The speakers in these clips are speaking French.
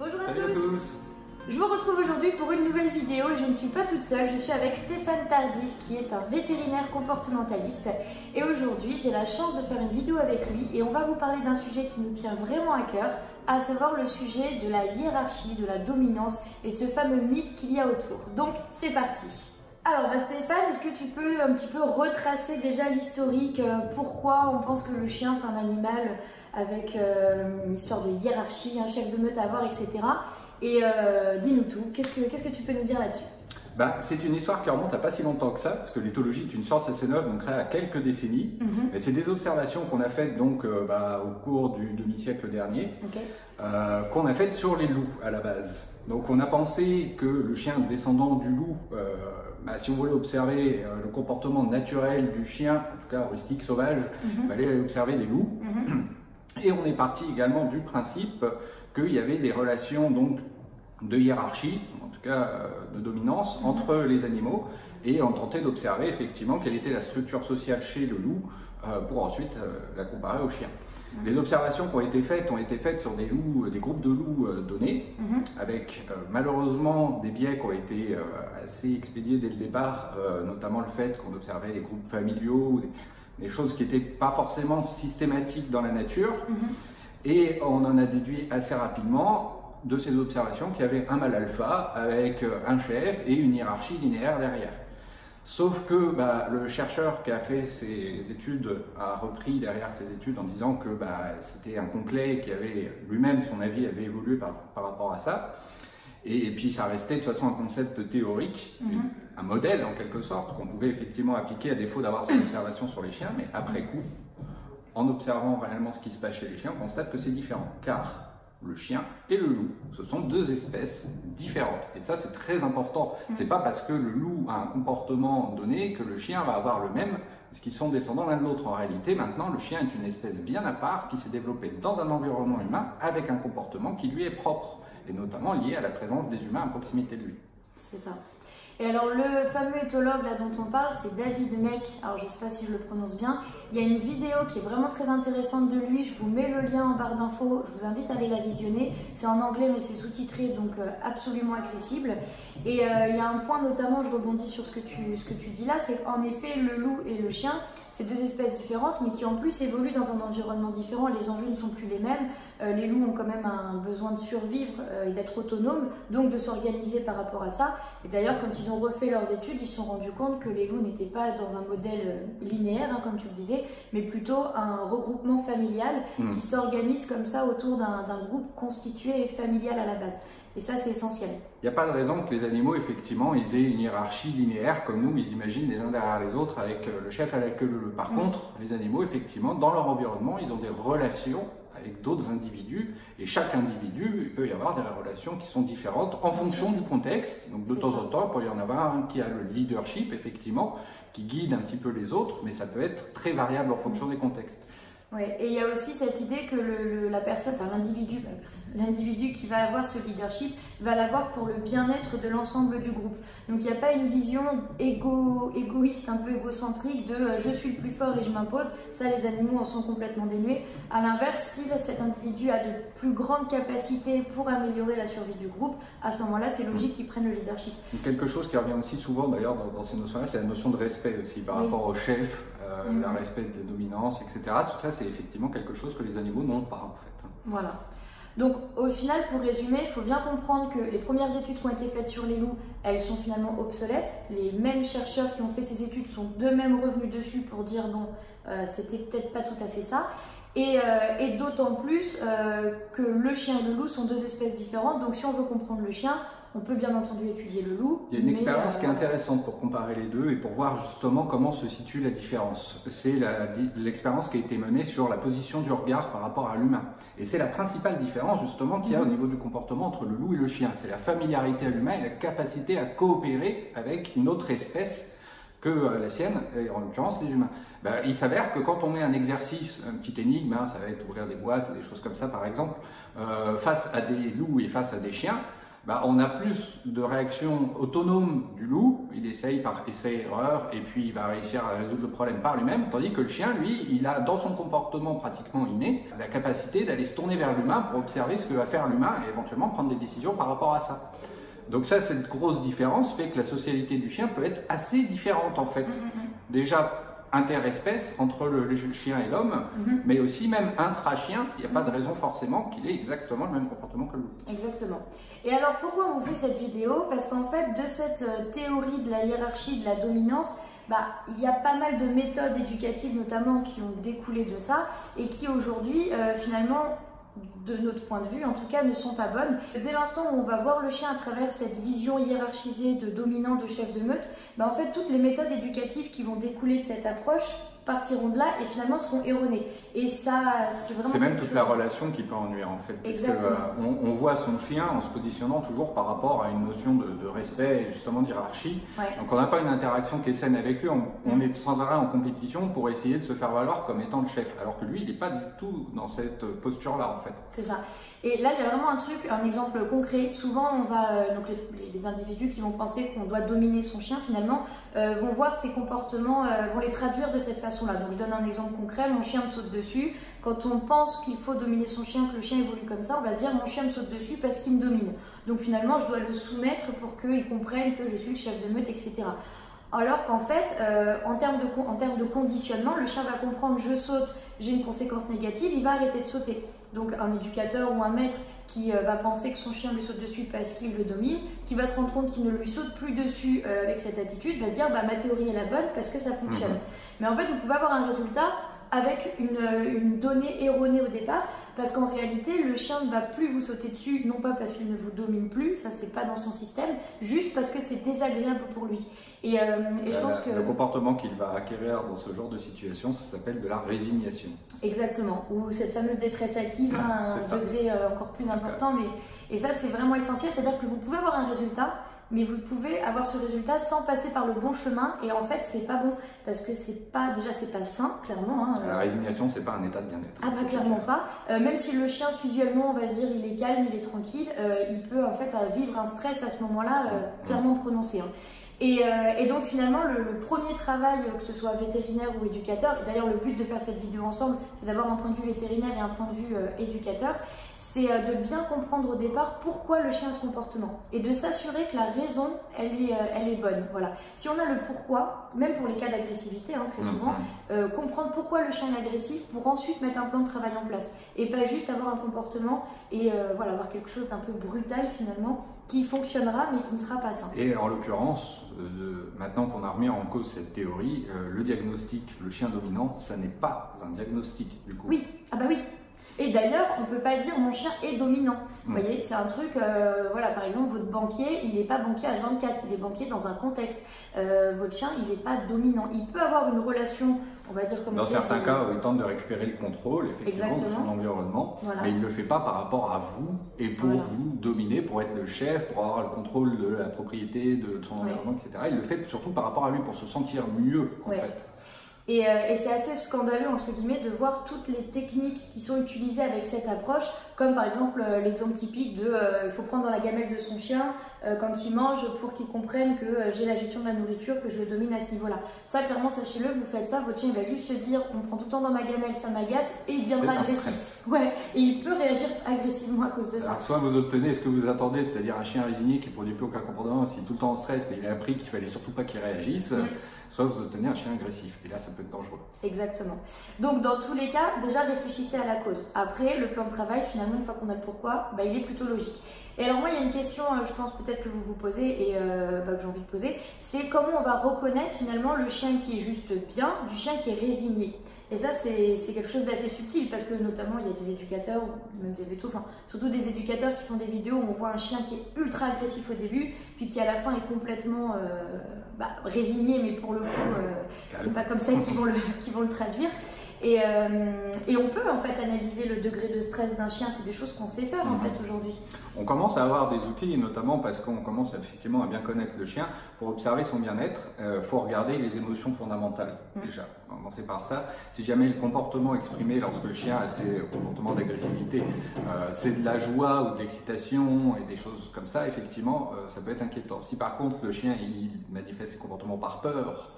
Bonjour à Salut tous. Je vous retrouve aujourd'hui pour une nouvelle vidéo et je ne suis pas toute seule, je suis avec Stéphane Tardif qui est un vétérinaire comportementaliste et aujourd'hui j'ai la chance de faire une vidéo avec lui et on va vous parler d'un sujet qui nous tient vraiment à cœur, à savoir le sujet de la hiérarchie, de la dominance et ce fameux mythe qu'il y a autour. Donc c'est parti. Alors Stéphane, est-ce que tu peux un petit peu retracer déjà l'historique, pourquoi on pense que le chien c'est un animal avec une histoire de hiérarchie, un chef de meute à avoir, etc. Et dis-nous tout, qu'est-ce que tu peux nous dire là-dessus? C'est une histoire qui remonte à pas si longtemps que ça, parce que l'éthologie est une science assez neuve, donc ça a quelques décennies. Mais c'est des observations qu'on a faites donc, au cours du demi-siècle dernier, qu'on a faites sur les loups à la base. Donc on a pensé que le chien descendant du loup, si on voulait observer le comportement naturel du chien, en tout cas rustique, sauvage, il fallait aller observer des loups. Et on est parti également du principe qu'il y avait des relations donc, de hiérarchie, en tout cas de dominance, entre les animaux, et on tentait d'observer effectivement quelle était la structure sociale chez le loup pour ensuite la comparer au chien. Les observations qui ont été faites sur des loups, des groupes de loups donnés, avec malheureusement des biais qui ont été assez expédiés dès le départ, notamment le fait qu'on observait des groupes familiaux, des choses qui n'étaient pas forcément systématiques dans la nature. Et on en a déduit assez rapidement de ces observations qu'il y avait un mâle alpha avec un chef et une hiérarchie linéaire derrière. Sauf que le chercheur qui a fait ses études a repris derrière ses études en disant que c'était incomplet, qu'il avait lui-même, son avis avait évolué par rapport à ça. Et puis ça restait de toute façon un concept théorique, un modèle en quelque sorte, qu'on pouvait effectivement appliquer à défaut d'avoir ces observations sur les chiens, mais après coup, en observant réellement ce qui se passe chez les chiens, on constate que c'est différent, car le chien et le loup, ce sont deux espèces différentes. Et ça, c'est très important. C'est pas parce que le loup a un comportement donné que le chien va avoir le même, parce qu'ils sont descendants l'un de l'autre. En réalité, maintenant, le chien est une espèce bien à part qui s'est développée dans un environnement humain avec un comportement qui lui est propre, et notamment lié à la présence des humains à proximité de lui. C'est ça. Et alors le fameux éthologue là dont on parle, c'est David Mech, alors je ne sais pas si je le prononce bien, il y a une vidéo qui est vraiment très intéressante de lui, je vous mets le lien en barre d'infos, je vous invite à aller la visionner, c'est en anglais mais c'est sous-titré donc absolument accessible. Et il y a un point notamment, je rebondis sur ce que tu dis là, c'est qu'en effet le loup et le chien, c'est deux espèces différentes mais qui en plus évoluent dans un environnement différent, les enjeux ne sont plus les mêmes, les loups ont quand même un besoin de survivre et d'être autonomes, donc de s'organiser par rapport à ça. Et d'ailleurs quand ils ont refait leurs études, ils se sont rendus compte que les loups n'étaient pas dans un modèle linéaire, comme tu le disais, mais plutôt un regroupement familial qui s'organise comme ça autour d'un groupe constitué et familial à la base. Et ça, c'est essentiel. Il n'y a pas de raison que les animaux, effectivement, ils aient une hiérarchie linéaire, comme nous, ils imaginent les uns derrière les autres, avec le chef à la queue leu. Par contre, les animaux, effectivement, dans leur environnement, ils ont des relations avec d'autres individus, et chaque individu, il peut y avoir des relations qui sont différentes en fonction du contexte. Donc de temps en temps, il peut y en avoir un qui a le leadership, effectivement, qui guide un petit peu les autres, mais ça peut être très variable en fonction des contextes. Oui, et il y a aussi cette idée que l'individu qui va avoir ce leadership va l'avoir pour le bien-être de l'ensemble du groupe. Donc il n'y a pas une vision égoïste, un peu égocentrique de je suis le plus fort et je m'impose. Ça, les animaux en sont complètement dénués. À l'inverse, si cet individu a de plus grandes capacités pour améliorer la survie du groupe, à ce moment-là, c'est logique qu'il prenne le leadership. Quelque chose qui revient aussi souvent d'ailleurs dans ces notions-là, c'est la notion de respect aussi par rapport au chef, le respect de la dominance, etc. Tout ça, c'est effectivement quelque chose que les animaux n'ont pas en fait. Voilà. Donc au final, pour résumer, il faut bien comprendre que les premières études qui ont été faites sur les loups, elles sont finalement obsolètes. Les mêmes chercheurs qui ont fait ces études sont d'eux-mêmes revenus dessus pour dire non, c'était peut-être pas tout à fait ça. Et d'autant plus que le chien et le loup sont deux espèces différentes. Donc si on veut comprendre le chien, on peut bien entendu étudier le loup. Il y a une expérience qui est intéressante pour comparer les deux et pour voir justement comment se situe la différence. C'est l'expérience qui a été menée sur la position du regard par rapport à l'humain. Et c'est la principale différence justement qu'il y a au niveau du comportement entre le loup et le chien. C'est la familiarité à l'humain et la capacité à coopérer avec une autre espèce que la sienne, et en l'occurrence les humains. Il s'avère que quand on met un exercice, une petite énigme, ça va être ouvrir des boîtes ou des choses comme ça par exemple, face à des loups et face à des chiens, On a plus de réactions autonomes du loup, il essaye par essai-erreur et puis il va réussir à résoudre le problème par lui-même, tandis que le chien, lui, il a dans son comportement pratiquement inné la capacité d'aller se tourner vers l'humain pour observer ce que va faire l'humain et éventuellement prendre des décisions par rapport à ça. Donc ça, cette grosse différence fait que la socialité du chien peut être assez différente en fait. Déjà, interespèce entre le chien et l'homme, mais aussi même intra-chien, il n'y a pas de raison forcément qu'il ait exactement le même comportement que le loup. Exactement. Et alors pourquoi on vous fait cette vidéo? Parce qu'en fait, de cette théorie de la hiérarchie, de la dominance, il y a pas mal de méthodes éducatives notamment qui ont découlé de ça et qui aujourd'hui finalement, de notre point de vue en tout cas, ne sont pas bonnes. Dès l'instant où on va voir le chien à travers cette vision hiérarchisée de dominant, de chef de meute, en fait toutes les méthodes éducatives qui vont découler de cette approche partiront de là et finalement seront erronées. Et ça, c'est vraiment... C'est même toute la relation qui peut ennuyer en fait. Exactement. Parce que, on voit son chien en se positionnant toujours par rapport à une notion de respect et justement d'hierarchie. Donc on n'a pas une interaction qui est saine avec lui, on est sans arrêt en compétition pour essayer de se faire valoir comme étant le chef. Alors que lui, il n'est pas du tout dans cette posture-là en fait. C'est ça. Et là, il y a vraiment un exemple concret. Souvent, on va, donc les individus qui vont penser qu'on doit dominer son chien, finalement, vont voir ses comportements, vont les traduire de cette façon-là. Donc, je donne un exemple concret. Mon chien me saute dessus. Quand on pense qu'il faut dominer son chien, que le chien évolue comme ça, on va se dire mon chien me saute dessus parce qu'il me domine. Donc, finalement, je dois le soumettre pour qu'il comprenne que je suis le chef de meute, etc. Alors qu'en fait, en termes de conditionnement, le chien va comprendre je saute, j'ai une conséquence négative, il va arrêter de sauter. Donc un éducateur ou un maître qui va penser que son chien lui saute dessus parce qu'il le domine, qui va se rendre compte qu'il ne lui saute plus dessus avec cette attitude, va se dire ma théorie est la bonne parce que ça fonctionne. Mais en fait, vous pouvez avoir un résultat avec une donnée erronée au départ, parce qu'en réalité, le chien ne va plus vous sauter dessus, non pas parce qu'il ne vous domine plus, ça c'est pas dans son système, juste parce que c'est désagréable pour lui. Et je pense que... Le comportement qu'il va acquérir dans ce genre de situation, ça s'appelle de la résignation. Exactement, ou cette fameuse détresse acquise à un degré encore plus important, et ça c'est vraiment essentiel, c'est-à-dire que vous pouvez avoir un résultat, mais vous pouvez avoir ce résultat sans passer par le bon chemin, et en fait c'est pas bon parce que c'est pas sain, clairement. La résignation, c'est pas un état de bien-être. Ah clairement pas. Même si le chien visuellement, on va se dire il est calme, il est tranquille, il peut en fait vivre un stress à ce moment-là clairement prononcé. Et donc finalement le premier travail, que ce soit vétérinaire ou éducateur, et d'ailleurs le but de faire cette vidéo ensemble, c'est d'avoir un point de vue vétérinaire et un point de vue éducateur, c'est de bien comprendre au départ pourquoi le chien a ce comportement et de s'assurer que la raison elle est bonne. Voilà. Si on a le pourquoi, même pour les cas d'agressivité très souvent, comprendre pourquoi le chien est agressif pour ensuite mettre un plan de travail en place et pas juste avoir un comportement et avoir quelque chose d'un peu brutal finalement qui fonctionnera mais qui ne sera pas sain. Et en l'occurrence, maintenant qu'on a remis en cause cette théorie, le diagnostic, le chien dominant, ça n'est pas un diagnostic du coup. Oui, oui. Et d'ailleurs, on ne peut pas dire mon chien est dominant. Vous voyez, c'est un truc, voilà, par exemple, votre banquier, il n'est pas banquier H24, il est banquier dans un contexte. Votre chien, il n'est pas dominant. Il peut avoir une relation, on va dire comme... Dans certains cas, il tente de récupérer le contrôle, effectivement, de son environnement, mais il ne le fait pas par rapport à vous et pour vous dominer, pour être le chef, pour avoir le contrôle de la propriété, de son environnement, etc. Il le fait surtout par rapport à lui, pour se sentir mieux, en fait. Et c'est assez scandaleux, entre guillemets, de voir toutes les techniques qui sont utilisées avec cette approche, comme par exemple l'exemple typique de il faut prendre dans la gamelle de son chien quand il mange pour qu'il comprenne que j'ai la gestion de la nourriture, que je le domine à ce niveau-là. Ça, clairement, sachez-le, vous faites ça, votre chien il va juste se dire on me prend tout le temps dans ma gamelle, ça m'agace, et il deviendra agressif. Ouais, et il peut réagir agressivement à cause de ça. Alors, soit vous obtenez ce que vous attendez, c'est-à-dire un chien résigné qui ne produit plus aucun comportement, s'il est tout le temps en stress, mais il a appris qu'il fallait surtout pas qu'il réagisse. Soit vous obtenez un chien agressif, et là ça peut être dangereux. Exactement. Donc dans tous les cas, déjà réfléchissez à la cause. Après, le plan de travail, finalement, une fois qu'on a le pourquoi, il est plutôt logique. Et alors moi, il y a une question, je pense peut-être que vous vous posez, et que j'ai envie de poser, c'est comment on va reconnaître finalement le chien qui est juste bien du chien qui est résigné. Et ça, c'est quelque chose d'assez subtil parce que notamment, il y a des éducateurs, même des vétos, enfin surtout des éducateurs qui font des vidéos où on voit un chien qui est ultra agressif au début, puis qui à la fin est complètement résigné, mais pour le coup, c'est pas comme ça qu'ils vont le traduire. Et on peut en fait analyser le degré de stress d'un chien, c'est des choses qu'on sait faire en fait aujourd'hui. On commence à avoir des outils, et notamment parce qu'on commence effectivement à bien connaître le chien. Pour observer son bien-être, il faut regarder les émotions fondamentales déjà. On va commencer par ça. Si jamais le comportement exprimé lorsque le chien a ses comportements d'agressivité, c'est de la joie ou de l'excitation et des choses comme ça, effectivement, ça peut être inquiétant. Si par contre le chien il manifeste ses comportements par peur,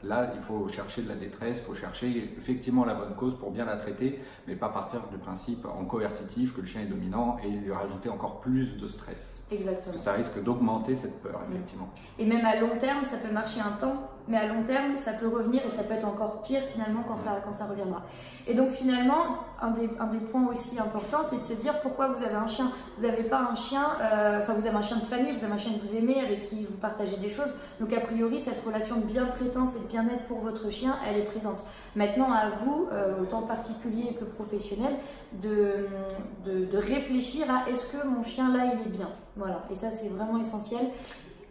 là, il faut chercher de la détresse, il faut chercher effectivement la bonne cause pour bien la traiter, mais pas partir du principe en coercitif que le chien est dominant et lui rajouter encore plus de stress. Exactement. Parce que ça risque d'augmenter cette peur, effectivement. Et même à long terme, ça peut marcher un temps, mais à long terme, ça peut revenir et ça peut être encore pire finalement quand ça reviendra. Et donc finalement, un des points aussi importants, c'est de se dire pourquoi vous avez un chien. Vous n'avez pas un chien, vous avez un chien de famille, vous avez un chien que vous aimez, avec qui vous partagez des choses. Donc a priori, cette relation de bien-traitance et de bien-être pour votre chien, elle est présente. Maintenant, à vous, autant particulier que professionnel, de réfléchir à est-ce que mon chien là, il est bien. Voilà, et ça c'est vraiment essentiel.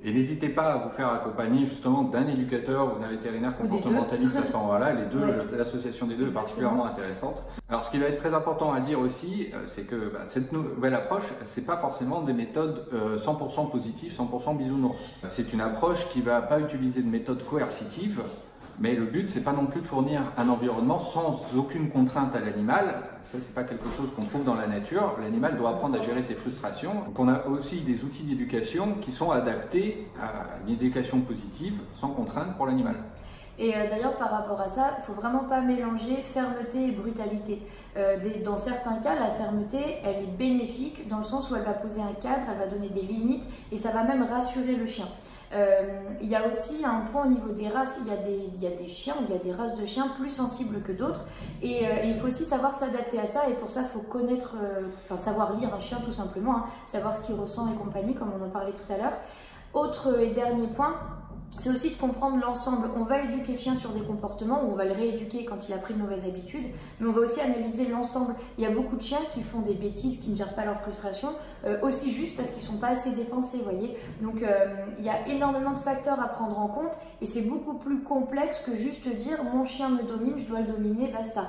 Et n'hésitez pas à vous faire accompagner justement d'un éducateur ou d'un vétérinaire comportementaliste à ce moment-là. Les deux, l'association des deux est particulièrement intéressante. Alors ce qui va être très important à dire aussi, c'est que cette nouvelle approche, c'est pas forcément des méthodes 100% positives, 100% bisounours. C'est une approche qui va pas utiliser de méthode coercitive. Mais le but, c'est pas non plus de fournir un environnement sans aucune contrainte à l'animal. Ça, c'est pas quelque chose qu'on trouve dans la nature. L'animal doit apprendre à gérer ses frustrations. Donc, on a aussi des outils d'éducation qui sont adaptés à une éducation positive, sans contrainte pour l'animal. Et d'ailleurs, par rapport à ça, il ne faut vraiment pas mélanger fermeté et brutalité. Dans certains cas, la fermeté, elle est bénéfique dans le sens où elle va poser un cadre, elle va donner des limites et ça va même rassurer le chien. Il y a aussi un point au niveau des races, il y a des chiens, il y a des races de chiens plus sensibles que d'autres et il faut aussi savoir s'adapter à ça et pour ça il faut connaître, savoir lire un chien tout simplement, hein, savoir ce qu'il ressent et compagnie comme on en parlait tout à l'heure. Autre et dernier point, c'est aussi de comprendre l'ensemble. On va éduquer le chien sur des comportements ou on va le rééduquer quand il a pris de mauvaises habitudes, mais on va aussi analyser l'ensemble. Il y a beaucoup de chiens qui font des bêtises, qui ne gèrent pas leur frustration, aussi juste parce qu'ils ne sont pas assez dépensés, vous voyez. Donc il y a énormément de facteurs à prendre en compte et c'est beaucoup plus complexe que juste dire mon chien me domine, je dois le dominer, basta.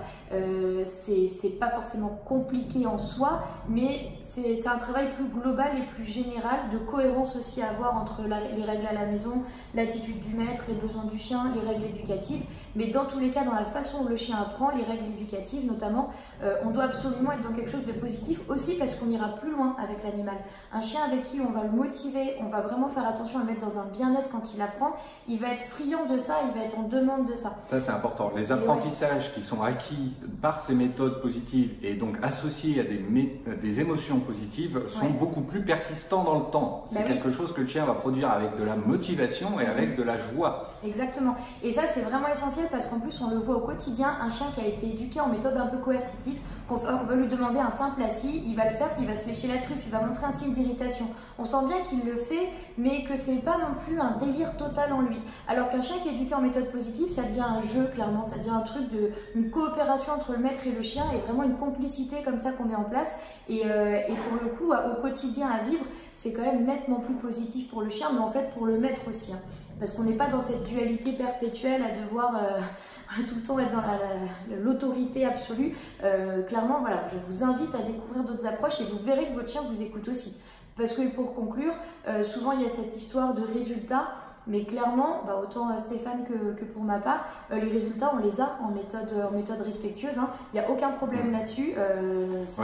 C'est pas forcément compliqué en soi, mais c'est un travail plus global et plus général, de cohérence aussi à avoir entre les règles à la maison, l'attitude du maître, les besoins du chien, les règles éducatives. Mais dans tous les cas, dans la façon dont le chien apprend, les règles éducatives notamment, on doit absolument être dans quelque chose de positif aussi parce qu'on ira plus loin avec l'animal. Un chien avec qui on va le motiver, on va vraiment faire attention à le mettre dans un bien-être quand il apprend, il va être friand de ça, il va être en demande de ça. Ça c'est important. Les apprentissages qui sont acquis par ces méthodes positives et donc associés à des émotions positives sont beaucoup plus persistants dans le temps. C'est quelque chose que le chien va produire avec de la motivation et avec de la joie. Exactement. Et ça c'est vraiment essentiel parce qu'en plus on le voit au quotidien, un chien qui a été éduqué en méthode un peu coercitive, on va lui demander un simple assis, il va le faire puis il va se lécher la truffe, il va montrer un signe d'irritation. On sent bien qu'il le fait mais que c'est pas non plus un délire total en lui. Alors qu'un chien qui est éduqué en méthode positive, ça devient un jeu clairement, ça devient un truc une coopération entre le maître et le chien et vraiment une complicité comme ça qu'on met en place et pour le coup au quotidien à vivre, c'est quand même nettement plus positif pour le chien mais en fait pour le maître aussi. Parce qu'on n'est pas dans cette dualité perpétuelle à devoir tout le temps être dans l'autorité absolue. Clairement, voilà, je vous invite à découvrir d'autres approches et vous verrez que votre chien vous écoute aussi. Parce que pour conclure, souvent il y a cette histoire de résultats, mais clairement, autant Stéphane que pour ma part, les résultats on les a en méthode respectueuse. Hein. Il n'y a aucun problème là-dessus.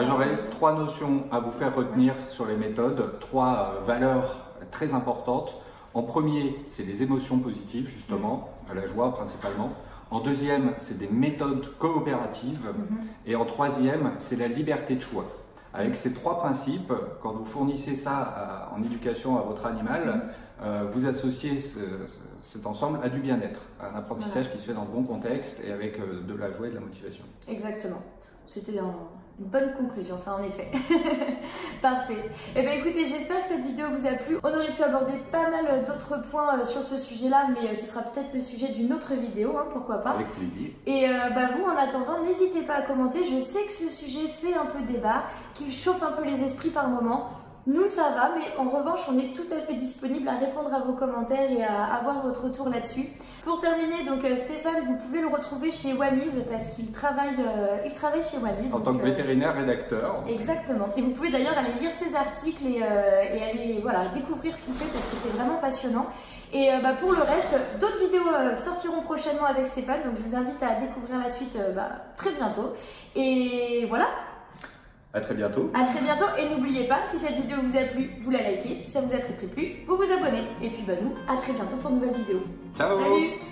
J'aurais 3 notions à vous faire retenir sur les méthodes, 3 valeurs très importantes. En premier, c'est les émotions positives, justement, la joie principalement. En deuxième, c'est des méthodes coopératives. Et en troisième, c'est la liberté de choix. Avec ces 3 principes, quand vous fournissez ça en éducation à votre animal, vous associez cet ensemble à du bien-être, à un apprentissage qui se fait dans le bon contexte et avec de la joie et de la motivation. Exactement. C'était une bonne conclusion, ça en effet. Parfait. Eh bien écoutez, j'espère que cette vidéo vous a plu. On aurait pu aborder pas mal d'autres points sur ce sujet-là, mais ce sera peut-être le sujet d'une autre vidéo, hein, pourquoi pas. Avec plaisir. Et vous, en attendant, n'hésitez pas à commenter. Je sais que ce sujet fait un peu débat, qu'il chauffe un peu les esprits par moment. Nous ça va, mais en revanche on est tout à fait disponible à répondre à vos commentaires et à avoir votre retour là-dessus. Pour terminer, donc Stéphane, vous pouvez le retrouver chez Wamiz parce qu'il travaille chez Wamiz. En tant que vétérinaire rédacteur. Exactement. Et vous pouvez d'ailleurs aller lire ses articles et aller découvrir ce qu'il fait parce que c'est vraiment passionnant. Et pour le reste, d'autres vidéos sortiront prochainement avec Stéphane, donc je vous invite à découvrir la suite très bientôt. Et voilà. À très bientôt. À très bientôt et n'oubliez pas, si cette vidéo vous a plu, vous la likez. Si ça vous a très plu, vous vous abonnez. Et puis nous, à très bientôt pour une nouvelle vidéo. Ciao. Salut.